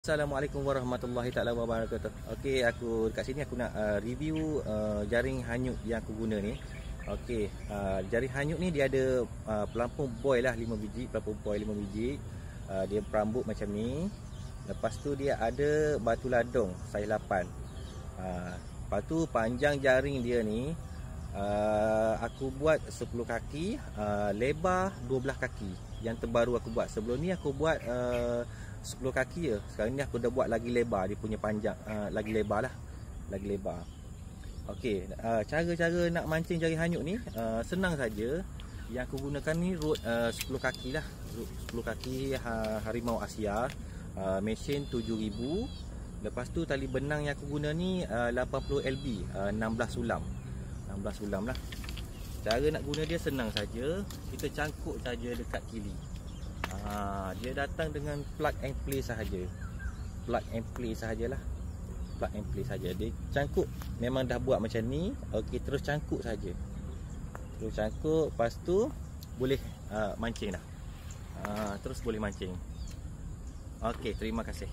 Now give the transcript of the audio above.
Assalamualaikum warahmatullahi taala wabarakatuh. Okey, aku dekat sini aku nak review jaring hanyut yang aku guna ni. Okey, jaring hanyut ni dia ada pelampung boy lah 5 biji, pelampung boy 5 biji. Dia perambut macam ni. Lepas tu dia ada batu ladong saiz 8. Lepas tu panjang jaring dia ni aku buat 10 kaki, lebar 12 kaki. Yang terbaru aku buat. Sebelum ni aku buat 10 kaki je. Sekarang ni aku dah buat lagi lebar. Dia punya panjang lagi lebar lah. Lagi lebar. Okey, cara-cara nak mancing jaring hanyut ni senang saja. Yang aku gunakan ni rod 10 kaki lah. Rod 10 kaki Harimau Asia. Mesin 7000. Lepas tu tali benang yang aku guna ni 80 LB, 16 sulam. 16 sulam lah. Cara nak guna dia senang saja. Kita cangkuk saja dekat kili. Dia datang dengan plug and play sahaja. Plug and play sahajalah. Plug and play saja. Dia cangkuk. Memang dah buat macam ni. Okey, terus cangkuk saja. Terus cangkuk, lepas tu boleh mancing dah. Terus boleh mancing. Okey, terima kasih.